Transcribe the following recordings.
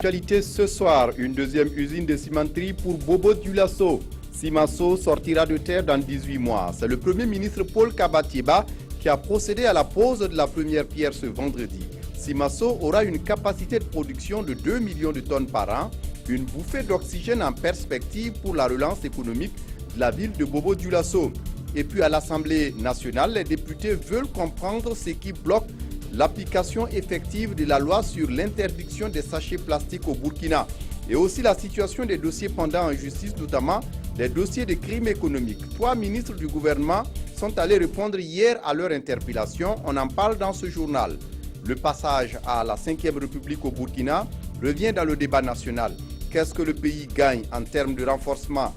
Actualité ce soir, une deuxième usine de cimenterie pour Bobo Dioulasso. Simasso sortira de terre dans 18 mois. C'est le Premier ministre Paul Kabatieba qui a procédé à la pose de la première pierre ce vendredi. Simasso aura une capacité de production de 2 millions de tonnes par an, une bouffée d'oxygène en perspective pour la relance économique de la ville de Bobo Dioulasso. Et puis à l'Assemblée nationale, les députés veulent comprendre ce qui bloque l'application effective de la loi sur l'interdiction des sachets plastiques au Burkina et aussi la situation des dossiers pendants en justice, notamment les dossiers de crimes économiques. 3 ministres du gouvernement sont allés répondre hier à leur interpellation. On en parle dans ce journal. Le passage à la 5e République au Burkina revient dans le débat national. Qu'est-ce que le pays gagne en termes de renforcement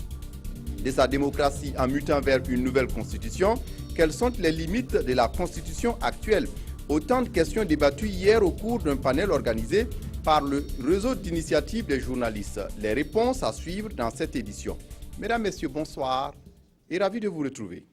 de sa démocratie en mutant vers une nouvelle constitution? Quelles sont les limites de la constitution actuelle? Autant de questions débattues hier au cours d'un panel organisé par le réseau d'initiative des journalistes. Les réponses à suivre dans cette édition. Mesdames, Messieurs, bonsoir et ravi de vous retrouver.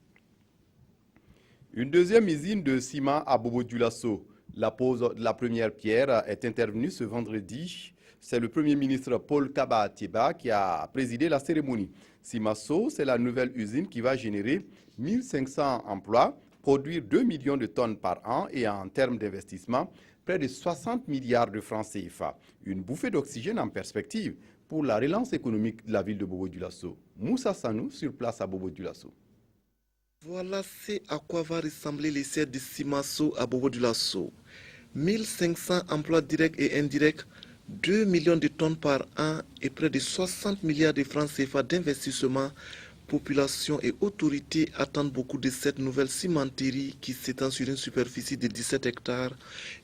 Une deuxième usine de ciment à Bobo Dioulasso. La pose de la première pierre est intervenue ce vendredi. C'est le Premier ministre Paul Kabatieba qui a présidé la cérémonie. Simasso, c'est la nouvelle usine qui va générer 1500 emplois, produire 2 millions de tonnes par an et en termes d'investissement, près de 60 milliards de francs CFA. Une bouffée d'oxygène en perspective pour la relance économique de la ville de Bobo Dioulasso. Moussa Sanou sur place à Bobo Dioulasso. Voilà c'est à quoi va ressembler l'essai de Simasso à Bobo Dioulasso. 1500 emplois directs et indirects, 2 millions de tonnes par an et près de 60 milliards de francs CFA d'investissement. Population et autorités attendent beaucoup de cette nouvelle cimenterie qui s'étend sur une superficie de 17 hectares,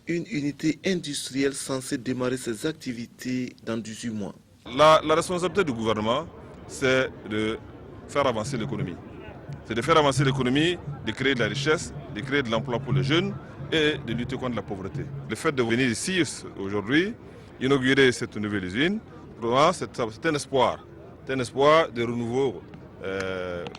une unité industrielle censée démarrer ses activités dans 18 mois. La responsabilité du gouvernement, c'est de faire avancer l'économie. C'est de faire avancer l'économie, de créer de la richesse, de créer de l'emploi pour les jeunes et de lutter contre la pauvreté. Le fait de venir ici aujourd'hui, inaugurer cette nouvelle usine, c'est un espoir. C'est un espoir de renouveau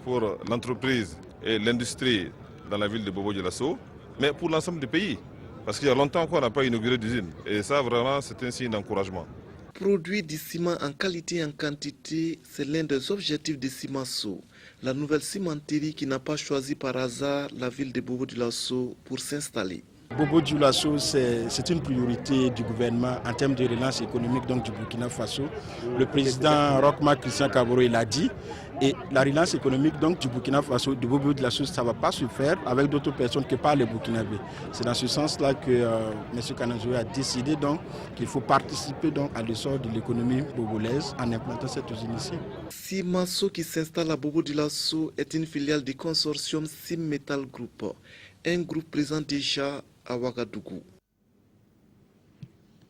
pour l'entreprise et l'industrie dans la ville de Bobo Dioulasso, mais pour l'ensemble du pays. Parce qu'il y a longtemps qu'on n'a pas inauguré d'usine. Et ça, vraiment, c'est un signe d'encouragement. Produire du ciment en qualité et en quantité, c'est l'un des objectifs de Simasso, la nouvelle cimenterie qui n'a pas choisi par hasard la ville de Bobo Dioulasso pour s'installer. Bobo Dioulasso, c'est une priorité du gouvernement en termes de relance économique donc du Burkina Faso. Le président Roch-Marc Christian Kabore l'a dit. Et la relance économique donc, du Burkina Faso, de Bobo Dioulasso, ça ne va pas se faire avec d'autres personnes que par les Burkinabés. C'est dans ce sens-là que M. Kanazoué a décidé qu'il faut participer à l'essor de l'économie bobolaise en implantant cette usine ici. Simasso qui s'installe à Bobo Dioulasso est une filiale du consortium Simmetal Group, un groupe présent déjà à Ouagadougou.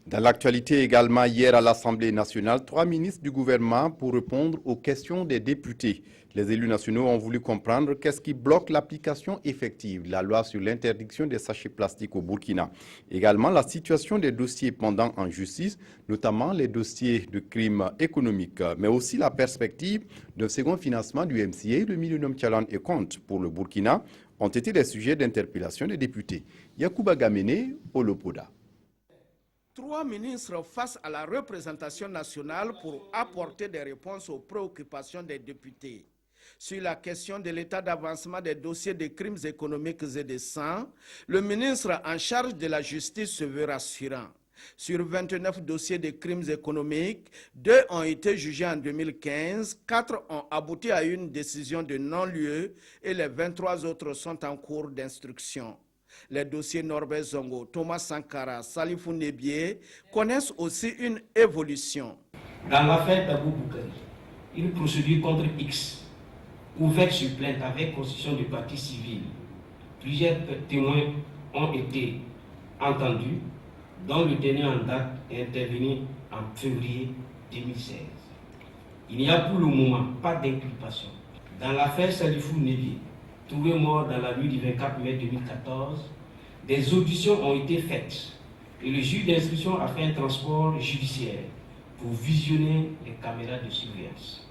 Dans l'actualité également, hier à l'Assemblée nationale, 3 ministres du gouvernement pour répondre aux questions des députés. Les élus nationaux ont voulu comprendre qu'est-ce qui bloque l'application effective de la loi sur l'interdiction des sachets plastiques au Burkina. Également, la situation des dossiers pendants en justice, notamment les dossiers de crimes économiques, mais aussi la perspective d'un second financement du MCA, le Millennium Challenge et compte pour le Burkina, ont été des sujets d'interpellation des députés. Yacouba Gamene, Olopoda. 3 ministres face à la représentation nationale pour apporter des réponses aux préoccupations des députés. Sur la question de l'état d'avancement des dossiers de crimes économiques et de sang, le ministre en charge de la justice se veut rassurant. Sur 29 dossiers de crimes économiques, 2 ont été jugés en 2015, 4 ont abouti à une décision de non-lieu et les 23 autres sont en cours d'instruction. Les dossiers Norbert Zongo, Thomas Sankara, Salifou Nebié connaissent aussi une évolution. Dans l'affaire d'Abou Boukari, une procédure contre X, ouverte sur plainte avec constitution de partie civile, plusieurs témoins ont été entendus, dont le dernier en date est intervenu en février 2016. Il n'y a pour le moment pas d'inculpation. Dans l'affaire Salifou Nebié, trouvé mort dans la nuit du 24 mai 2014, des auditions ont été faites et le juge d'instruction a fait un transport judiciaire pour visionner les caméras de surveillance.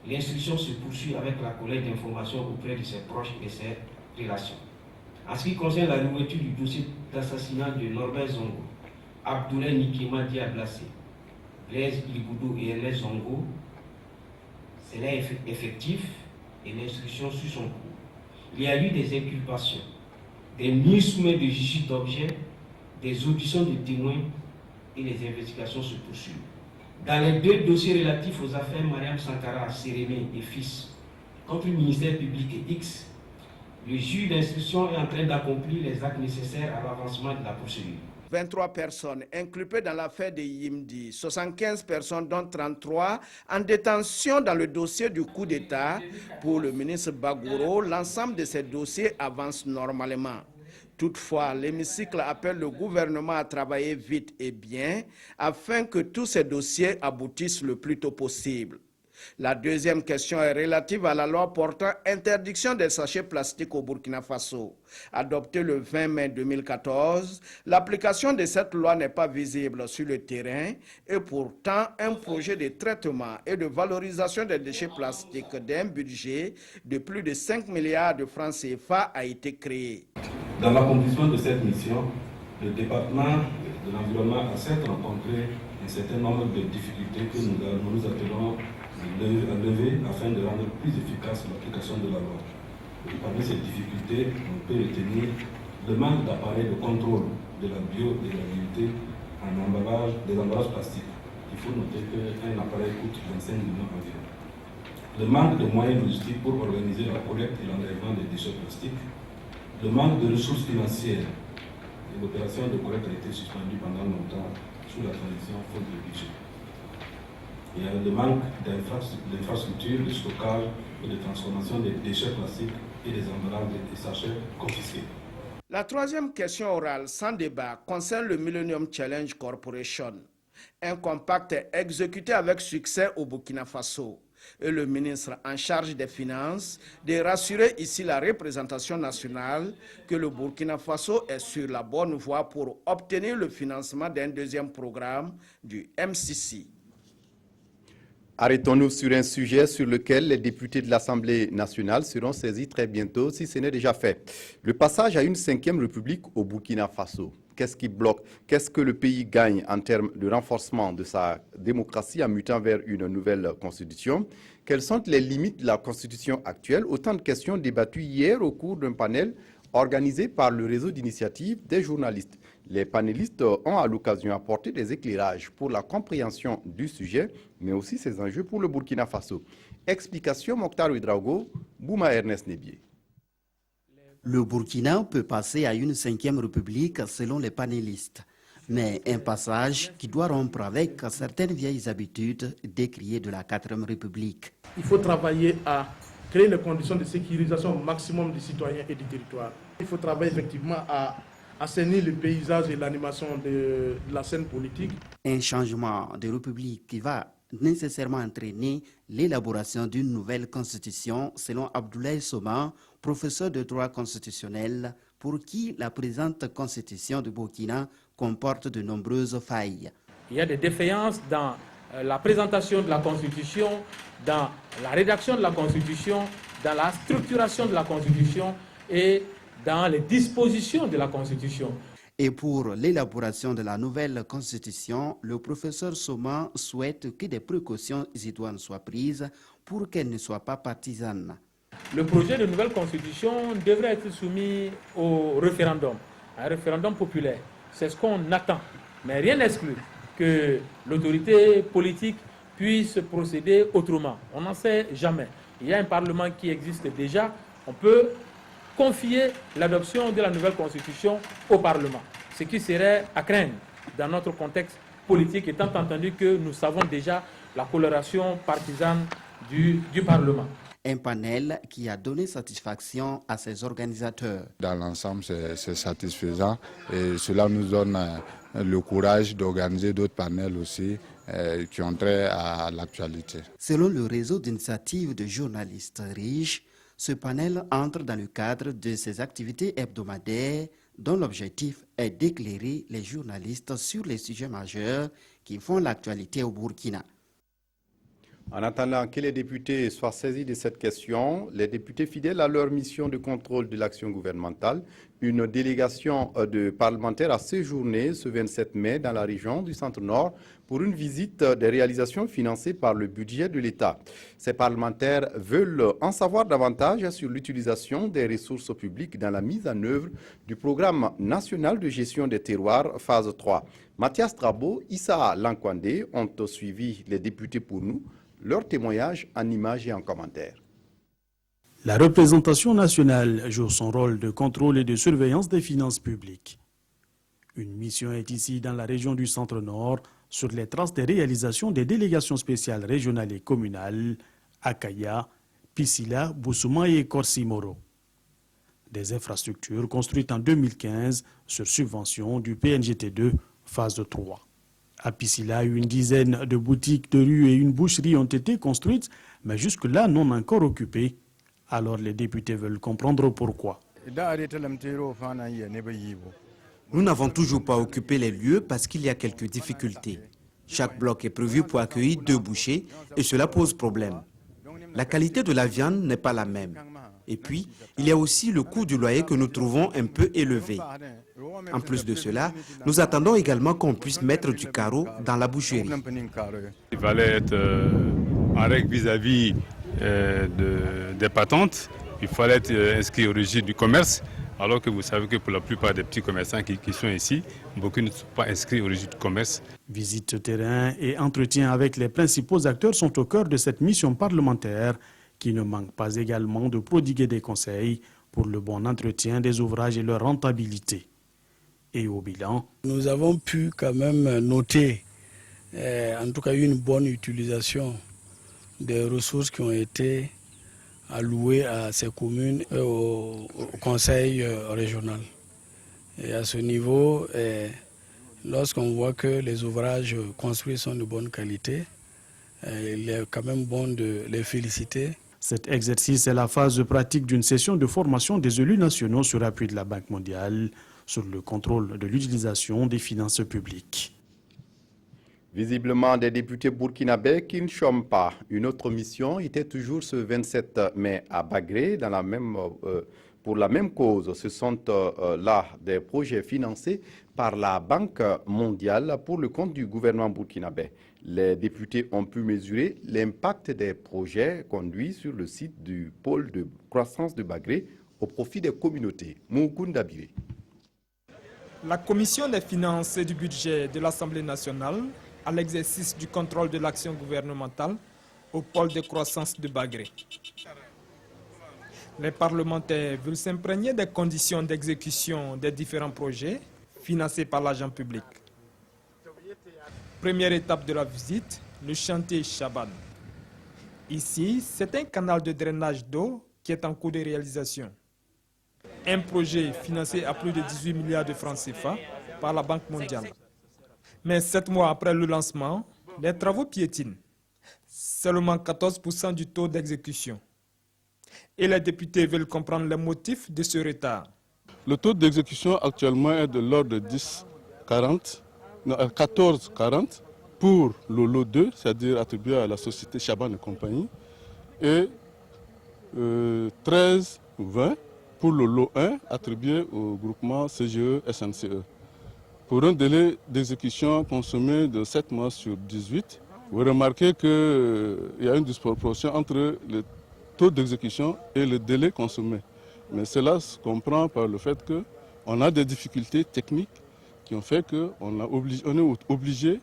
L'instruction se poursuit avec la collecte d'informations auprès de ses proches et de ses relations. En ce qui concerne la nourriture du dossier d'assassinat de Norbert Zongo, Abdoulaye Nikema Diablassé, Blaise Liboudou et Ernest Zongo, cela est effectif et l'instruction suit son cours. Il y a eu des inculpations, des mises sous main de juge d'objets, des auditions de témoins et les investigations se poursuivent. Dans les 2 dossiers relatifs aux affaires Mariam Sankara, Sérémé et fils contre le ministère public et X, le juge d'instruction est en train d'accomplir les actes nécessaires à l'avancement de la procédure. 23 personnes inculpées dans l'affaire de Yimdi, 75 personnes dont 33 en détention dans le dossier du coup d'État. Pour le ministre Bagouro, l'ensemble de ces dossiers avance normalement. Toutefois, l'hémicycle appelle le gouvernement à travailler vite et bien afin que tous ces dossiers aboutissent le plus tôt possible. La deuxième question est relative à la loi portant interdiction des sachets plastiques au Burkina Faso. Adoptée le 20 mai 2014, l'application de cette loi n'est pas visible sur le terrain et pourtant un projet de traitement et de valorisation des déchets plastiques d'un budget de plus de 5 milliards de francs CFA a été créé. Dans l'accomplissement de cette mission, le département de l'environnement a certes rencontré un certain nombre de difficultés que nous appelons à lever afin de rendre plus efficace l'application de la loi. Et parmi ces difficultés, on peut retenir le manque d'appareils de contrôle de la biodégradabilité en emballage, des emballages plastiques. Il faut noter qu'un appareil coûte 25 millions environ. Le manque de moyens logistiques pour organiser la collecte et l'enlèvement des déchets plastiques. Le manque de ressources financières. Et l'opération de collecte a été suspendue pendant longtemps sous la transition faute de budget. Il y a le manque d'infrastructures de stockage et de transformation des déchets plastiques et des emballages et sachets confisqués. La troisième question orale sans débat concerne le Millennium Challenge Corporation, un compact exécuté avec succès au Burkina Faso. Et le ministre en charge des Finances de rassurer ici la représentation nationale que le Burkina Faso est sur la bonne voie pour obtenir le financement d'un deuxième programme du MCC. Arrêtons-nous sur un sujet sur lequel les députés de l'Assemblée nationale seront saisis très bientôt, si ce n'est déjà fait. Le passage à une 5e république au Burkina Faso. Qu'est-ce qui bloque? Qu'est-ce que le pays gagne en termes de renforcement de sa démocratie en mutant vers une nouvelle constitution? Quelles sont les limites de la constitution actuelle? Autant de questions débattues hier au cours d'un panel organisé par le réseau d'initiative des journalistes. Les panélistes ont à l'occasion apporté des éclairages pour la compréhension du sujet, mais aussi ses enjeux pour le Burkina Faso. Explication Mokhtar Ouedraogo, Bouma Ernest Nebié. Le Burkina peut passer à une 5e république selon les panélistes, mais un passage qui doit rompre avec certaines vieilles habitudes décriées de la 4e république. Il faut travailler à créer les conditions de sécurisation au maximum des citoyens et du territoire. Il faut travailler effectivement à assainir le paysage et l'animation de la scène politique. Un changement de république qui va nécessairement entraîner l'élaboration d'une nouvelle constitution, selon Abdoulaye Soma, professeur de droit constitutionnel, pour qui la présente constitution du Burkina comporte de nombreuses failles. Il y a des défaillances dans la présentation de la constitution, dans la rédaction de la constitution, dans la structuration de la constitution et dans les dispositions de la constitution. Et pour l'élaboration de la nouvelle constitution, le professeur Soma souhaite que des précautions idoines soient prises pour qu'elle ne soit pas partisane. Le projet de nouvelle constitution devrait être soumis au référendum, un référendum populaire. C'est ce qu'on attend. Mais rien n'exclut que l'autorité politique puisse procéder autrement. On n'en sait jamais. Il y a un parlement qui existe déjà. On peut confier l'adoption de la nouvelle constitution au Parlement, ce qui serait à craindre dans notre contexte politique, étant entendu que nous savons déjà la coloration partisane du Parlement. Un panel qui a donné satisfaction à ses organisateurs. Dans l'ensemble, c'est satisfaisant et cela nous donne le courage d'organiser d'autres panels aussi qui ont trait à l'actualité. Selon le réseau d'initiative de journalistes riches, ce panel entre dans le cadre de ses activités hebdomadaires dont l'objectif est d'éclairer les journalistes sur les sujets majeurs qui font l'actualité au Burkina. En attendant que les députés soient saisis de cette question, les députés fidèles à leur mission de contrôle de l'action gouvernementale, une délégation de parlementaires a séjourné ce 27 mai dans la région du Centre-Nord pour une visite des réalisations financées par le budget de l'État. Ces parlementaires veulent en savoir davantage sur l'utilisation des ressources publiques dans la mise en œuvre du programme national de gestion des terroirs phase 3. Mathias Trabo, Issa Lankwande ont suivi les députés pour nous. Leur témoignage en images et en commentaires. La représentation nationale joue son rôle de contrôle et de surveillance des finances publiques. Une mission est ici dans la région du Centre-Nord sur les traces des réalisations des délégations spéciales régionales et communales Akaya, Piscila, Boussouma et Korsimoro. Des infrastructures construites en 2015 sur subvention du PNGT2 phase 3. À Piscila, une dizaine de boutiques de rue et une boucherie ont été construites, mais jusque-là non encore occupées. Alors les députés veulent comprendre pourquoi. Nous n'avons toujours pas occupé les lieux parce qu'il y a quelques difficultés. Chaque bloc est prévu pour accueillir 2 bouchers et cela pose problème. La qualité de la viande n'est pas la même. Et puis, il y a aussi le coût du loyer que nous trouvons un peu élevé. En plus de cela, nous attendons également qu'on puisse mettre du carreau dans la boucherie. Il fallait être en règle vis-à-vis des patentes. Il fallait être inscrit au registre du commerce, alors que vous savez que pour la plupart des petits commerçants qui sont ici, beaucoup ne sont pas inscrits au registre du commerce. Visite terrain et entretien avec les principaux acteurs sont au cœur de cette mission parlementaire qui ne manque pas également de prodiguer des conseils pour le bon entretien des ouvrages et leur rentabilité. Et au bilan, nous avons pu quand même noter, en tout cas, une bonne utilisation des ressources qui ont été allouées à ces communes et au conseil régional. Et à ce niveau, lorsqu'on voit que les ouvrages construits sont de bonne qualité, il est quand même bon de les féliciter. Cet exercice est la phase pratique d'une session de formation des élus nationaux sur appui de la Banque mondiale sur le contrôle de l'utilisation des finances publiques. Visiblement, des députés burkinabés qui ne chôment pas. Une autre mission était toujours ce 27 mai à Bagré pour la même cause. Ce sont là des projets financés par la Banque mondiale pour le compte du gouvernement burkinabé. Les députés ont pu mesurer l'impact des projets conduits sur le site du pôle de croissance de Bagré au profit des communautés. Moukounda Biré. La commission des finances et du budget de l'Assemblée nationale à l'exercice du contrôle de l'action gouvernementale au pôle de croissance de Bagré. Les parlementaires veulent s'imprégner des conditions d'exécution des différents projets financés par l'argent public. Première étape de la visite, le chantier Chaban. Ici, c'est un canal de drainage d'eau qui est en cours de réalisation. Un projet financé à plus de 18 milliards de francs CFA par la Banque mondiale. Mais 7 mois après le lancement, les travaux piétinent. Seulement 14% du taux d'exécution. Et les députés veulent comprendre les motifs de ce retard. Le taux d'exécution actuellement est de l'ordre de 14,40 pour le lot 2, c'est-à-dire attribué à la société Chaban et compagnie, et 13,20 pour le lot 1 attribué au groupement CGE-SNCE. Pour un délai d'exécution consommé de 7 mois sur 18, vous remarquez qu'il y a une disproportion entre le taux d'exécution et le délai consommé. Mais cela se comprend par le fait qu'on a des difficultés techniques qui ont fait qu'on est obligé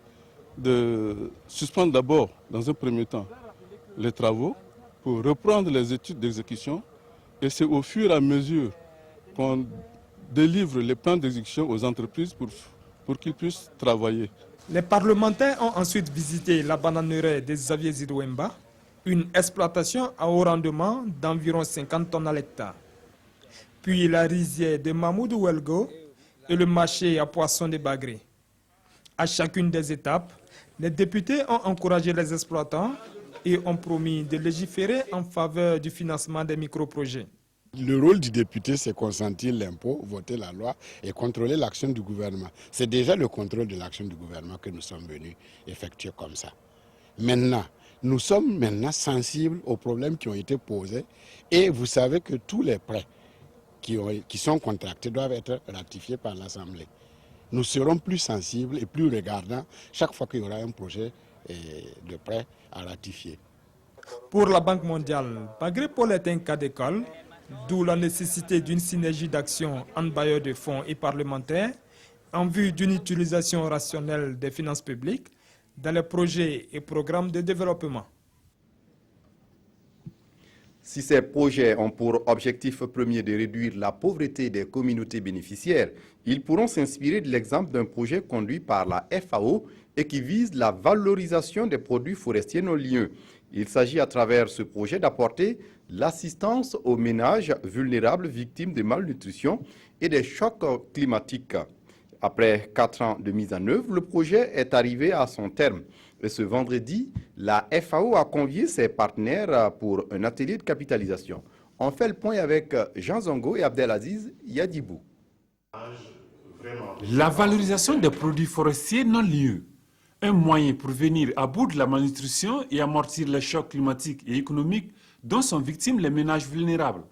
de suspendre d'abord, dans un premier temps, les travaux pour reprendre les études d'exécution. Et c'est au fur et à mesure qu'on délivre les plans d'exécution aux entreprises pour qu'ils puissent travailler. Les parlementaires ont ensuite visité la bananeraie des Xavier Zidouemba, une exploitation à haut rendement d'environ 50 tonnes à l'hectare. Puis la rizière de Mahmoud Ouelgo et le marché à poissons de Bagré. À chacune des étapes, les députés ont encouragé les exploitants et ont promis de légiférer en faveur du financement des microprojets. Le rôle du député, c'est consentir l'impôt, voter la loi et contrôler l'action du gouvernement. C'est déjà le contrôle de l'action du gouvernement que nous sommes venus effectuer comme ça. Maintenant, Nous sommes maintenant sensibles aux problèmes qui ont été posés et vous savez que tous les prêts qui sont contractés doivent être ratifiés par l'Assemblée. Nous serons plus sensibles et plus regardants chaque fois qu'il y aura un projet de prêt à ratifier. Pour la Banque mondiale, Magrépol est un cas d'école, d'où la nécessité d'une synergie d'action entre bailleurs de fonds et parlementaires en vue d'une utilisation rationnelle des finances publiques dans les projets et programmes de développement. Si ces projets ont pour objectif premier de réduire la pauvreté des communautés bénéficiaires, ils pourront s'inspirer de l'exemple d'un projet conduit par la FAO et qui vise la valorisation des produits forestiers non lieux. Il s'agit à travers ce projet d'apporter l'assistance aux ménages vulnérables victimes de malnutrition et des chocs climatiques. Après 4 ans de mise en œuvre, le projet est arrivé à son terme. Et ce vendredi, la FAO a convié ses partenaires pour un atelier de capitalisation. On fait le point avec Jean Zongo et Abdelaziz Yadibou. La valorisation des produits forestiers non lieux, un moyen pour venir à bout de la malnutrition et amortir les chocs climatiques et économiques dont sont victimes les ménages vulnérables.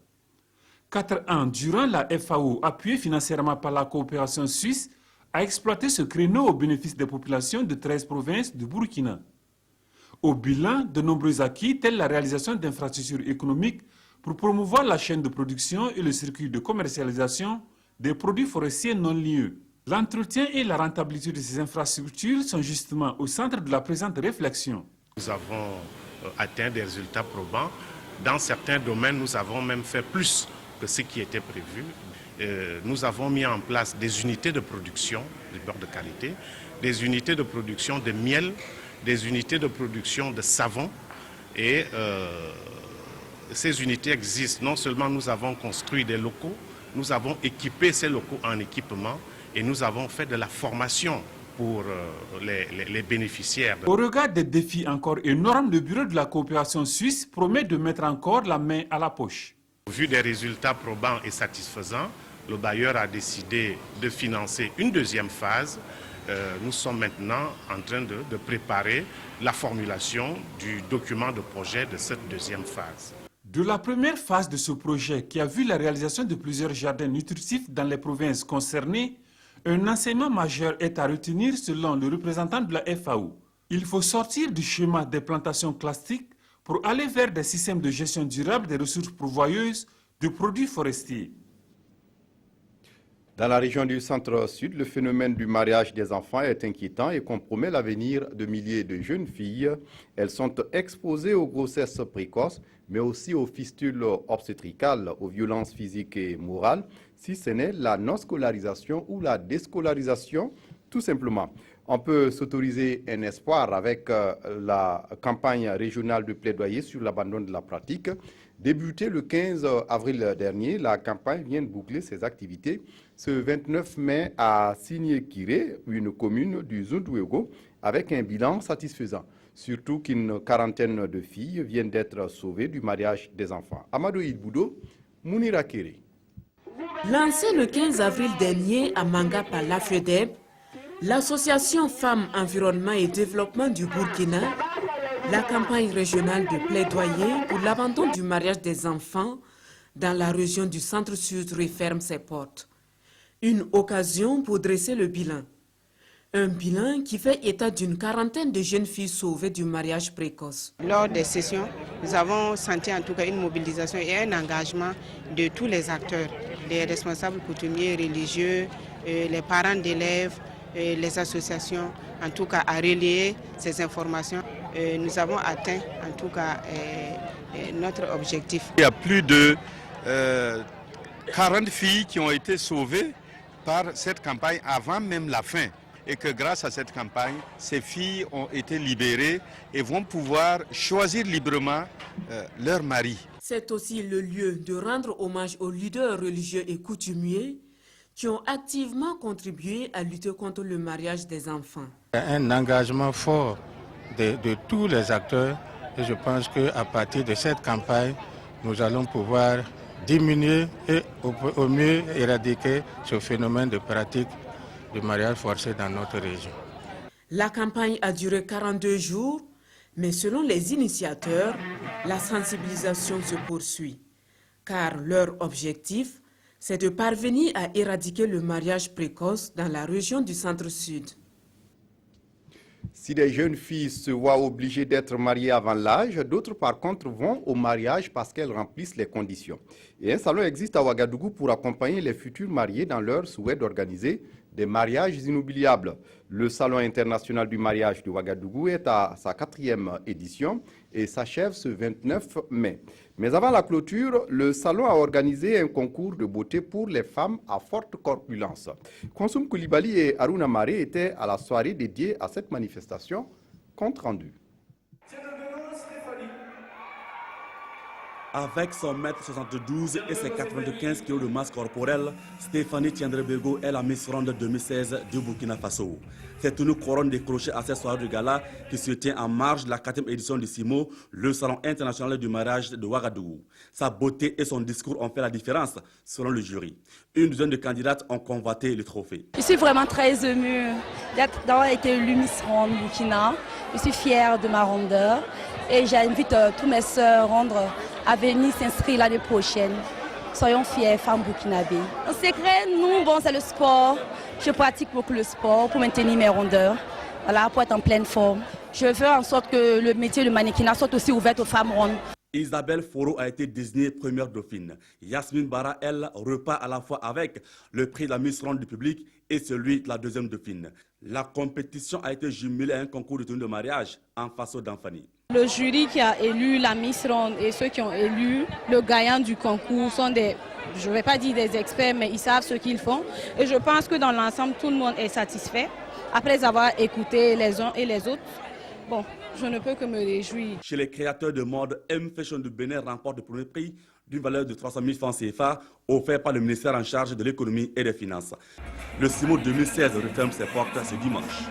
4 ans durant, la FAO, appuyée financièrement par la coopération suisse, a exploité ce créneau au bénéfice des populations de 13 provinces du Burkina. Au bilan, de nombreux acquis, tels la réalisation d'infrastructures économiques pour promouvoir la chaîne de production et le circuit de commercialisation des produits forestiers non lieux. L'entretien et la rentabilité de ces infrastructures sont justement au centre de la présente réflexion. Nous avons atteint des résultats probants. Dans certains domaines, nous avons même fait plus que ce qui était prévu. Nous avons mis en place des unités de production de beurre de qualité, des unités de production de miel, des unités de production de savon. Et ces unités existent. Non seulement nous avons construit des locaux, nous avons équipé ces locaux en équipement et nous avons fait de la formation pour les bénéficiaires. Au regard des défis encore énormes, le Bureau de la coopération suisse promet de mettre encore la main à la poche. Au vu des résultats probants et satisfaisants, le bailleur a décidé de financer une deuxième phase. Nous sommes maintenant en train de préparer la formulation du document de projet de cette deuxième phase. De la première phase de ce projet, qui a vu la réalisation de plusieurs jardins nutritifs dans les provinces concernées, un enseignement majeur est à retenir selon le représentant de la FAO. Il faut sortir du schéma des plantations classiques pour aller vers des systèmes de gestion durable des ressources pourvoyeuses de produits forestiers. Dans la région du centre-sud, le phénomène du mariage des enfants est inquiétant et compromet l'avenir de milliers de jeunes filles. Elles sont exposées aux grossesses précoces, mais aussi aux fistules obstétricales, aux violences physiques et morales, si ce n'est la non-scolarisation ou la déscolarisation, tout simplement. On peut s'autoriser un espoir avec la campagne régionale de plaidoyer sur l'abandon de la pratique. Débutée le 15 avril dernier, la campagne vient de boucler ses activités ce 29 mai à Signé-Kiré, une commune du Zundouego, avec un bilan satisfaisant. Surtout qu'une quarantaine de filles viennent d'être sauvées du mariage des enfants. Amadou Ilboudo, Mounira Kéré. Lancée le 15 avril dernier à Manga par l'AFREDEB, l'association Femmes, Environnement et Développement du Burkina, la campagne régionale de plaidoyer pour l'abandon du mariage des enfants dans la région du centre-sud referme ses portes. Une occasion pour dresser le bilan. Un bilan qui fait état d'une quarantaine de jeunes filles sauvées du mariage précoce. Lors des sessions, nous avons senti en tout cas une mobilisation et un engagement de tous les acteurs, les responsables coutumiers, religieux, les parents d'élèves, les associations, en tout cas à relayer ces informations. Nous avons atteint en tout cas notre objectif. Il y a plus de 40 filles qui ont été sauvées par cette campagne avant même la fin. Et que grâce à cette campagne, ces filles ont été libérées et vont pouvoir choisir librement leur mari. C'est aussi le lieu de rendre hommage aux leaders religieux et coutumiers qui ont activement contribué à lutter contre le mariage des enfants. Un engagement fort de tous les acteurs et je pense qu'à partir de cette campagne, nous allons pouvoir diminuer et au mieux éradiquer ce phénomène de pratique du mariage forcé dans notre région. La campagne a duré 42 jours. Mais selon les initiateurs, la sensibilisation se poursuit, car leur objectif, c'est de parvenir à éradiquer le mariage précoce dans la région du Centre-Sud. Si des jeunes filles se voient obligées d'être mariées avant l'âge, d'autres par contre vont au mariage parce qu'elles remplissent les conditions. Et un salon existe à Ouagadougou pour accompagner les futurs mariés dans leur souhait d'organiser des mariages inoubliables. Le Salon international du mariage de Ouagadougou est à sa 4e édition et s'achève ce 29 mai. Mais avant la clôture, le salon a organisé un concours de beauté pour les femmes à forte corpulence. Konsoum Koulibaly et Aruna Maré étaient à la soirée dédiée à cette manifestation. Compte rendu. Avec son 1m72 et ses 95 kg de masse corporelle, Stéphanie Tiendrebego est la Miss Ronde 2016 du Burkina Faso. C'est une couronne décrochée à cette soirée de gala qui se tient en marge de la 4e édition du CIMO, le Salon international du mariage de Ouagadougou. Sa beauté et son discours ont fait la différence, selon le jury. Une douzaine de candidates ont convoité le trophée. Je suis vraiment très émue d'avoir été élue Miss Ronde Burkina. Je suis fière de ma rondeur et j'invite tous mes sœurs rondres à venir s'inscrire l'année prochaine. Soyons fiers, femmes burkinabées. En secret, nous, c'est le sport. Je pratique beaucoup le sport pour maintenir mes rondeurs, voilà, pour être en pleine forme. Je veux en sorte que le métier de mannequinat soit aussi ouvert aux femmes rondes. Isabelle Foro a été désignée première dauphine. Yasmine Bara, elle, repart à la fois avec le prix de la Miss Ronde du public et celui de la 2e dauphine. La compétition a été jumelée à un concours de tenue de mariage en façon d'Anfani. Le jury qui a élu la Miss Ronde et ceux qui ont élu le gagnant du concours sont des, je ne vais pas dire des experts, mais ils savent ce qu'ils font. Et je pense que dans l'ensemble, tout le monde est satisfait. Après avoir écouté les uns et les autres, bon, je ne peux que me réjouir. Chez les créateurs de mode, M Fashion du Bénin remporte le premier prix d'une valeur de 300 000 francs CFA offert par le ministère en charge de l'économie et des finances. Le CIMO 2016 referme ses portes ce dimanche.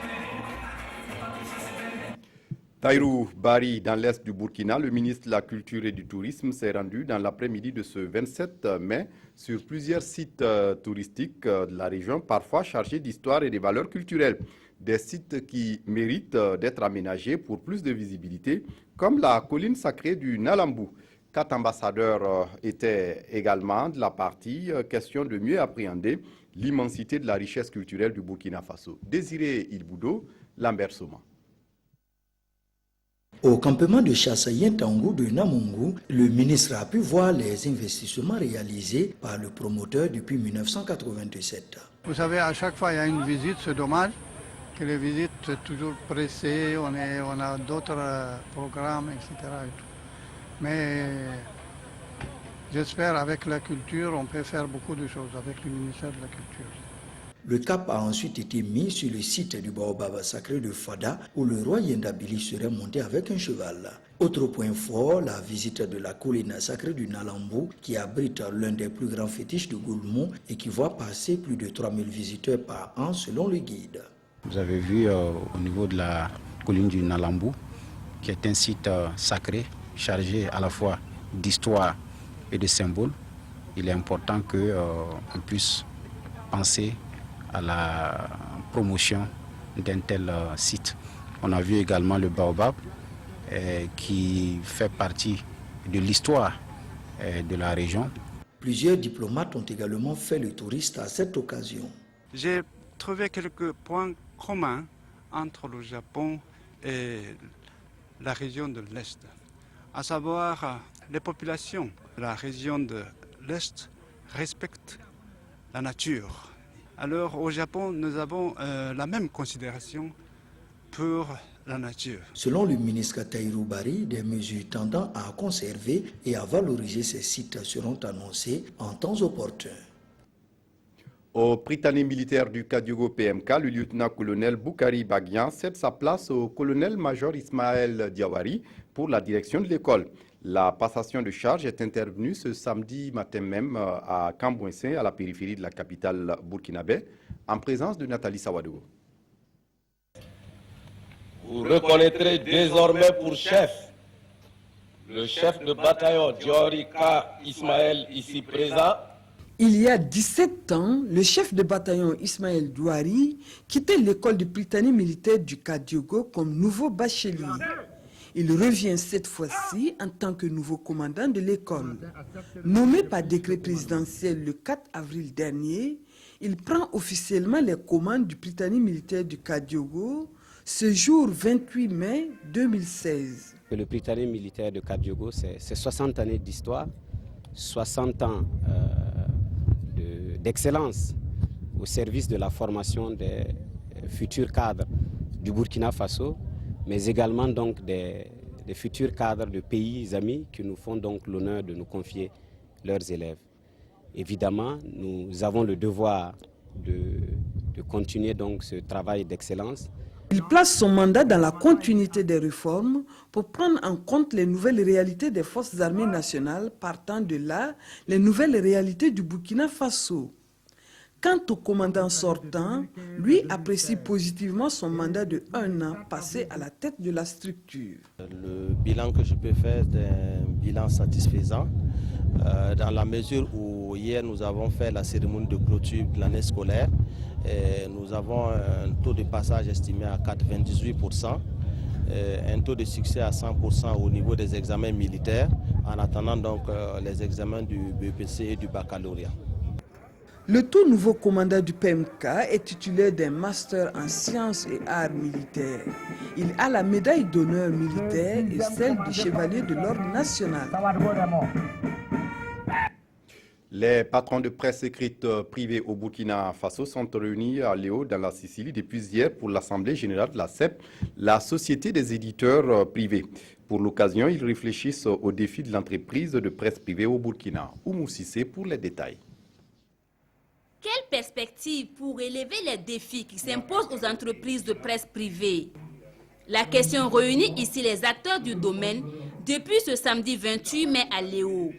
Taïrou Bari, dans l'est du Burkina, le ministre de la Culture et du Tourisme s'est rendu dans l'après-midi de ce 27 mai sur plusieurs sites touristiques de la région, parfois chargés d'histoire et de valeurs culturelles. Des sites qui méritent d'être aménagés pour plus de visibilité, comme la colline sacrée du Nalambou. 4 ambassadeurs étaient également de la partie, question de mieux appréhender l'immensité de la richesse culturelle du Burkina Faso. Désiré Ilboudo, Lambert Soma. Au campement de chasse Yentangu de Namungu, le ministre a pu voir les investissements réalisés par le promoteur depuis 1997. Vous savez, à chaque fois il y a une visite, c'est dommage que les visites sont toujours pressées, on a d'autres programmes, etc. Mais j'espère avec la culture, on peut faire beaucoup de choses avec le ministère de la Culture. Le cap a ensuite été mis sur le site du Baobab sacré de Fada, où le roi Yendabili serait monté avec un cheval. Autre point fort, la visite de la colline sacrée du Nalambou, qui abrite l'un des plus grands fétiches de Goulmou et qui voit passer plus de 3000 visiteurs par an selon le guide. Vous avez vu au niveau de la colline du Nalambou, qui est un site sacré, chargé à la fois d'histoire et de symboles. Il est important qu'on puisse penser à la promotion d'un tel site. On a vu également le Baobab qui fait partie de l'histoire de la région. Plusieurs diplomates ont également fait le touriste à cette occasion. J'ai trouvé quelques points communs entre le Japon et la région de l'Est, à savoir les populations de la région de l'Est respectent la nature. Alors au Japon, nous avons la même considération pour la nature. Selon le ministre Taïrou Bari, des mesures tendant à conserver et à valoriser ces sites seront annoncées en temps opportun. Au Prytanée militaire du Kadiogo PMK, le lieutenant-colonel Boukari Bagian cède sa place au colonel-major Ismaël Diawari pour la direction de l'école. La passation de charge est intervenue ce samedi matin même à Kambouensé, à la périphérie de la capitale burkinabé, en présence de Nathalie Sawadou. Vous reconnaîtrez désormais pour chef le chef de bataillon Diori K. Ismaël, ici présent. Il y a 17 ans, le chef de bataillon Ismaël Douari quittait l'école de Prytanée militaire du Kadiogo comme nouveau bachelier. Il revient cette fois-ci en tant que nouveau commandant de l'école. Nommé par décret présidentiel le 4 avril dernier, il prend officiellement les commandes du Prytanée militaire du Kadiogo ce jour 28 mai 2016. Le Prytanée militaire de Kadiogo, c'est 60 années d'histoire, 60 ans d'excellence au service de la formation des futurs cadres du Burkina Faso, mais également donc des futurs cadres de pays amis qui nous font donc l'honneur de nous confier leurs élèves. Évidemment, nous avons le devoir de continuer donc ce travail d'excellence. Il place son mandat dans la continuité des réformes pour prendre en compte les nouvelles réalités des forces armées nationales, partant de là, les nouvelles réalités du Burkina Faso. Quant au commandant sortant, lui apprécie positivement son mandat de 1 an passé à la tête de la structure. Le bilan que je peux faire est un bilan satisfaisant, dans la mesure où hier nous avons fait la cérémonie de clôture de l'année scolaire. Et nous avons un taux de passage estimé à 98%, un taux de succès à 100% au niveau des examens militaires, en attendant donc les examens du BEPC et du baccalauréat. Le tout nouveau commandant du PMK est titulaire d'un master en sciences et arts militaires. Il a la médaille d'honneur militaire et celle du chevalier de l'ordre national. Les patrons de presse écrite privée au Burkina Faso sont réunis à Léo dans la Sicile depuis hier pour l'Assemblée générale de la CEP, la Société des éditeurs privés. Pour l'occasion, ils réfléchissent aux défis de l'entreprise de presse privée au Burkina. Oumou Sissé pour les détails. Quelle perspective pour relever les défis qui s'imposent aux entreprises de presse privée? La question réunit ici les acteurs du domaine depuis ce samedi 28 mai à Léo.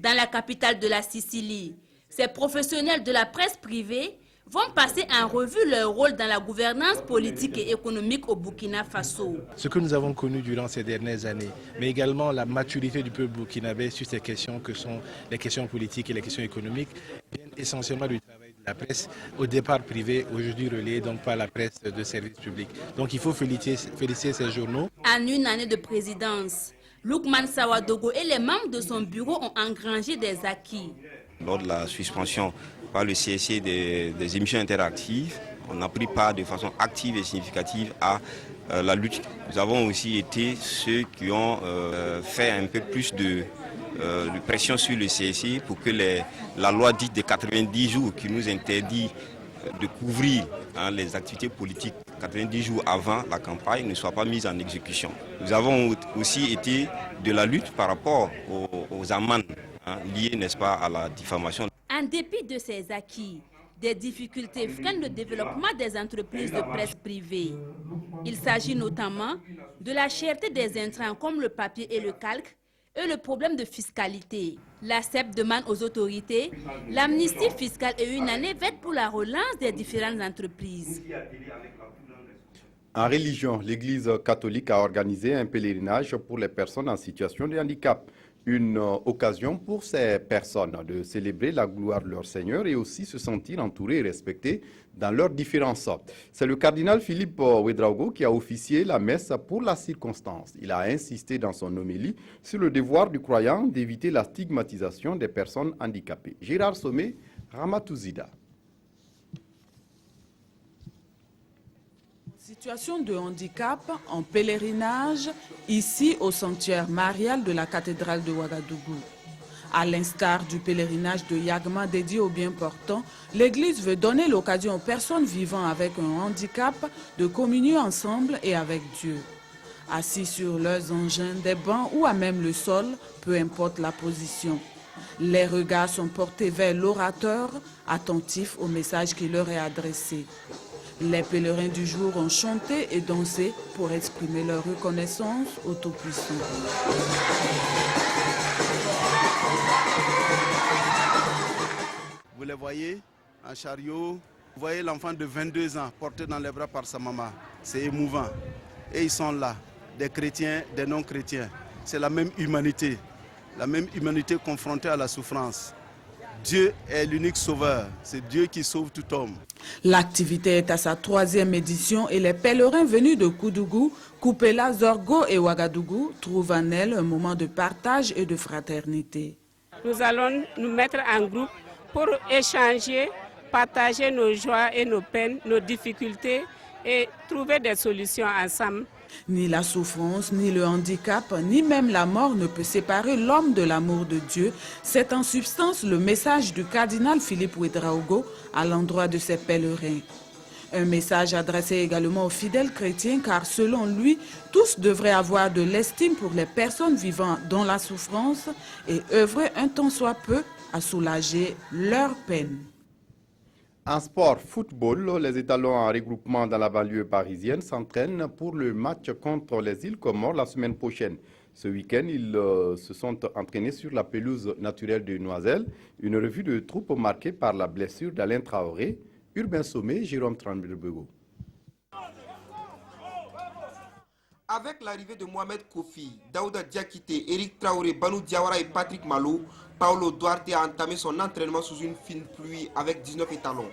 Dans la capitale de la Sicile, ces professionnels de la presse privée vont passer en revue leur rôle dans la gouvernance politique et économique au Burkina Faso. Ce que nous avons connu durant ces dernières années, mais également la maturité du peuple burkinabé sur ces questions que sont les questions politiques et les questions économiques, viennent essentiellement du travail de la presse, au départ privée, aujourd'hui relayée donc par la presse de service public. Donc il faut féliciter ces journaux. En une année de présidence, Lukman Sawadogo et les membres de son bureau ont engrangé des acquis. Lors de la suspension par le CSC des émissions interactives, on a pris part de façon active et significative à la lutte. Nous avons aussi été ceux qui ont fait un peu plus de pression sur le CSC pour que la loi dite de 90 jours qui nous interdit de couvrir les activités politiques 90 jours avant la campagne ne soit pas mise en exécution. Nous avons aussi été de la lutte par rapport aux amendes liées, n'est-ce pas, à la diffamation. En dépit de ces acquis, des difficultés freinent le développement des entreprises de presse privée. Il s'agit notamment de la cherté des intrants comme le papier et le calque et le problème de fiscalité. La CEP demande aux autorités l'amnistie fiscale et une année verte pour la relance des différentes entreprises. En religion, l'Église catholique a organisé un pèlerinage pour les personnes en situation de handicap. Une occasion pour ces personnes de célébrer la gloire de leur Seigneur et aussi se sentir entourés et respectés dans leurs différences. C'est le cardinal Philippe Ouédraogo qui a officié la messe pour la circonstance. Il a insisté dans son homélie sur le devoir du croyant d'éviter la stigmatisation des personnes handicapées. Gérard Sommet, Ramatouzida. Situation de handicap en pèlerinage ici au sanctuaire marial de la cathédrale de Ouagadougou. À l'instar du pèlerinage de Yagma dédié aux bien portants, l'Église veut donner l'occasion aux personnes vivant avec un handicap de communier ensemble et avec Dieu. Assis sur leurs engins, des bancs ou à même le sol, peu importe la position. Les regards sont portés vers l'orateur, attentif au message qui leur est adressé. Les pèlerins du jour ont chanté et dansé pour exprimer leur reconnaissance au Tout-Puissant. Vous les voyez en chariot, vous voyez l'enfant de 22 ans porté dans les bras par sa maman. C'est émouvant. Et ils sont là, des chrétiens, des non-chrétiens. C'est la même humanité confrontée à la souffrance. Dieu est l'unique sauveur, c'est Dieu qui sauve tout homme. L'activité est à sa 3e édition et les pèlerins venus de Koudougou, Koupela, Zorgo et Ouagadougou trouvent en elle un moment de partage et de fraternité. Nous allons nous mettre en groupe pour échanger, partager nos joies et nos peines, nos difficultés et trouver des solutions ensemble. Ni la souffrance, ni le handicap, ni même la mort ne peut séparer l'homme de l'amour de Dieu. C'est en substance le message du cardinal Philippe Ouédraogo à l'endroit de ses pèlerins. Un message adressé également aux fidèles chrétiens car selon lui, tous devraient avoir de l'estime pour les personnes vivant dans la souffrance et œuvrer un tant soit peu à soulager leurs peines. En sport, football, les étalons en regroupement dans la banlieue parisienne s'entraînent pour le match contre les îles Comores la semaine prochaine. Ce week-end, ils se sont entraînés sur la pelouse naturelle de Noiselle, une revue de troupes marquée par la blessure d'Alain Traoré, Urbain Sommet, Jérôme Trambert-Bego. Avec l'arrivée de Mohamed Kofi, Daouda Diakité, Eric Traoré, Banou Diawara et Patrick Malo, Paolo Duarte a entamé son entraînement sous une fine pluie avec 19 étalons.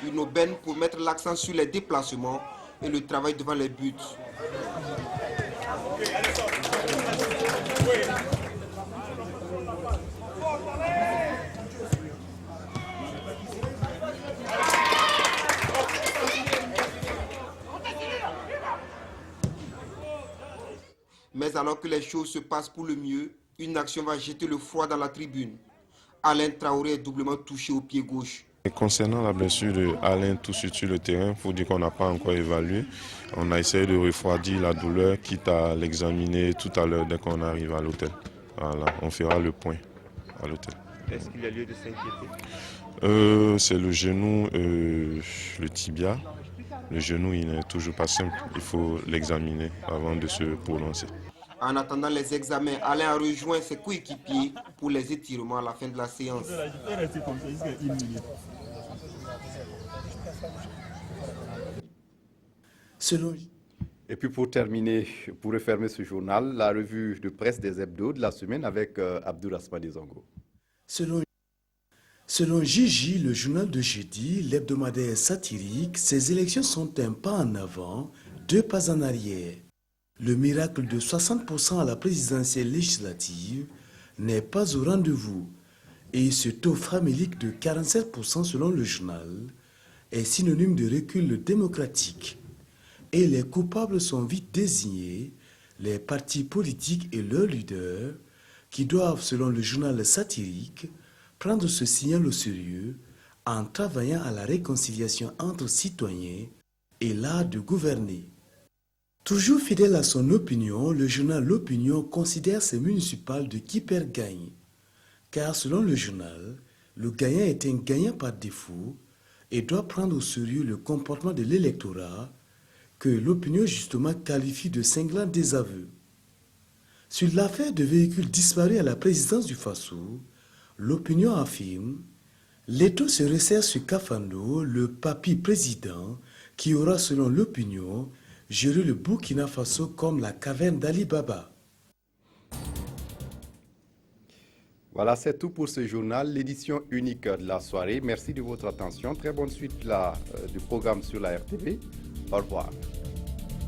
Une aubaine pour mettre l'accent sur les déplacements et le travail devant les buts. Mais alors que les choses se passent pour le mieux, une action va jeter le froid dans la tribune. Alain Traoré est doublement touché au pied gauche. Et concernant la blessure d'Alain tout sur le terrain, il faut dire qu'on n'a pas encore évalué. On a essayé de refroidir la douleur, quitte à l'examiner tout à l'heure dès qu'on arrive à l'hôtel. Voilà, on fera le point à l'hôtel. Est-ce qu'il y a lieu de s'inquiéter? C'est le genou, le tibia. Le genou, il n'est toujours pas simple. Il faut l'examiner avant de se prononcer. En attendant les examens, Alain a rejoint ses coéquipiers pour les étirements à la fin de la séance. Et puis pour terminer, pour refermer ce journal, la revue de presse des hebdos de la semaine avec Abdou Rasmani Zongo. Selon Gigi, le journal de jeudi, l'hebdomadaire satirique, ces élections sont un pas en avant, 2 pas en arrière. Le miracle de 60% à la présidentielle législative n'est pas au rendez-vous et ce taux famélique de 47% selon le journal est synonyme de recul démocratique. Et les coupables sont vite désignés, les partis politiques et leurs leaders qui doivent, selon le journal satirique, prendre ce signal au sérieux en travaillant à la réconciliation entre citoyens et l'art de gouverner. Toujours fidèle à son opinion, le journal L'Opinion considère ces municipales de qui perd gagne. Car selon le journal, le gagnant est un gagnant par défaut et doit prendre au sérieux le comportement de l'électorat que L'Opinion justement qualifie de cinglant désaveu. Sur l'affaire de véhicules disparus à la présidence du Faso, L'Opinion affirme « L'État se resserre sur Kafando, le papy président, qui aura selon L'Opinion géré le Burkina Faso comme la caverne d'Ali Baba. » Voilà, c'est tout pour ce journal, l'édition unique de la soirée. Merci de votre attention. Très bonne suite du programme sur la RTV. Au revoir.